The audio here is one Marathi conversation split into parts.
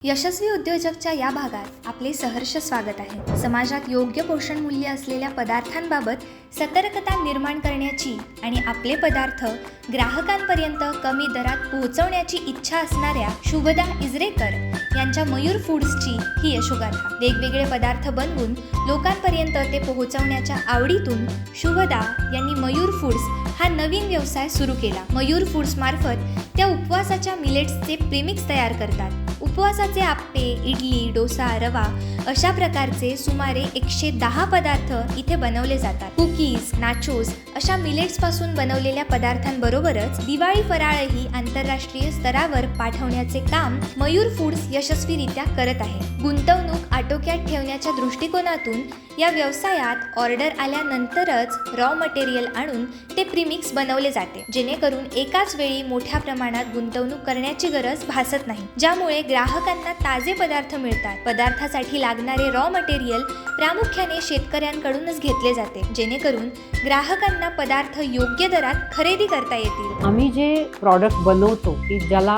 यशस्वी उद्योजकच्या या भागात आपले सहर्ष स्वागत आहे। समाजात योग्य पोषण मूल्य असलेल्या पदार्थांबाबत सतर्कता निर्माण करण्याची आणि आपले पदार्थ ग्राहकांपर्यंत कमी दरात पोहोचवण्याची इच्छा असणाऱ्या शुभदा इजरेकर यांच्या मयूर फूड्सची ही यशोगाथा। वेगवेगळे पदार्थ बनवून लोकांपर्यंत ते पोहोचवण्याच्या आवडीतून शुभदा यांनी मयूर फूड्स हा नवीन व्यवसाय सुरू केला। मयूर फूड्स मार्फत त्या उपवासाच्या मिलेट्सचे प्रीमिक्स तयार करतात। उपवासाचे आप्पे, इडली, डोसा, रवा अशा प्रकारचे सुमारे 110 पदार्थ इथे बनवले जातात। कुकीज, नाचोस अशा मिलेट्स पासून बनवलेल्या पदार्थांबरोबरच दिवाळी फराळही आंतरराष्ट्रीय स्तरावर पाठवण्याचे काम मयूर फूड्स यशस्वीरित्या करत आहे। गुंतवणूक आटोक्यात ठेवण्याच्या दृष्टिकोनातून या व्यवसायात ऑर्डर आल्यानंतरच रॉ मटेरियल आणून ते प्रीमिक्स बनवले जाते, जेणेकरून एकाच वेळी मोठ्या प्रमाणात गुंतवणूक करण्याची गरज भासत नाही, ज्यामुळे ग्राहकांना ताजे पदार्थ मिळतात। पदार्थासाठी लागणारे रॉ मटेरियल प्रामुख्याने शेतकऱ्यांकडूनच घेतले जाते, जेणेकरून ग्राहकांना पदार्थ योग्य दरात खरेदी करता येतील। आम्ही जे प्रॉडक्ट बनवतो की ज्याला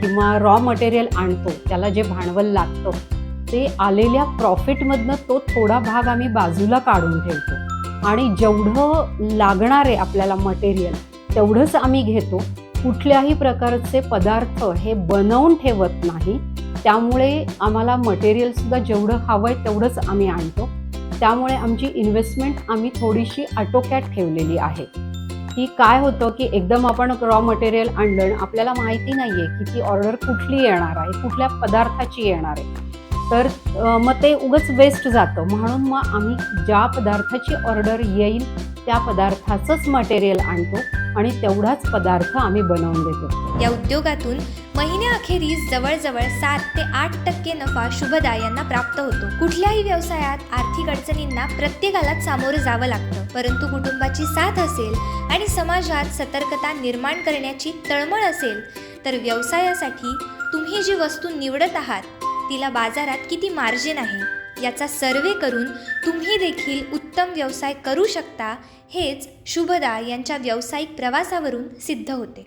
किंवा रॉ मटेरियल आणतो त्याला जे भांडवल लागतं ते आलेल्या प्रॉफिटमधनं तो थोडा भाग आम्ही बाजूला काढून ठेवतो आणि जेवढं लागणार आहे आपल्याला मटेरियल तेवढंच आम्ही घेतो। कुठल्याही प्रकारचे पदार्थ हे बनवून ठेवत नाही, त्यामुळे आम्हाला मटेरियलसुद्धा जेवढं हवं आहे तेवढंच आम्ही आणतो। त्यामुळे आमची इन्व्हेस्टमेंट आम्ही थोडीशी आटोक्यात ठेवलेली आहे। की काय होतं की एकदम आपण रॉ मटेरियल आणलं, आपल्याला माहिती नाही आहे की ती ऑर्डर कुठली येणार आहे, कुठल्या पदार्थाची येणार आहे, तर मग ते उगाच वेस्ट जातं। म्हणून मग आम्ही ज्या पदार्थाची ऑर्डर येईल त्या पदार्थाचंच मटेरियल आणतो आणि तेवढाच पदार्थ आम्ही बनवून देतो। या उद्योगातून महिन्याअखेरीस जवळजवळ 7 ते 8% नफा शुभदा यांना प्राप्त होतो। कुठल्याही व्यवसायात आर्थिक अडचणींना प्रत्येकालाच सामोरं जावं लागतं, परंतु कुटुंबाची साथ असेल आणि समाजात सतर्कता निर्माण करण्याची तळमळ असेल तर व्यवसायासाठी तुम्ही जी वस्तू निवडत आहात तिला बाजारात किती मार्जिन आहे याचा सर्वे करून तुम्ही देखील उत्तम व्यवसाय करू शकता, हेच शुभदा यांच्या व्यावसायिक प्रवासावरून सिद्ध होते।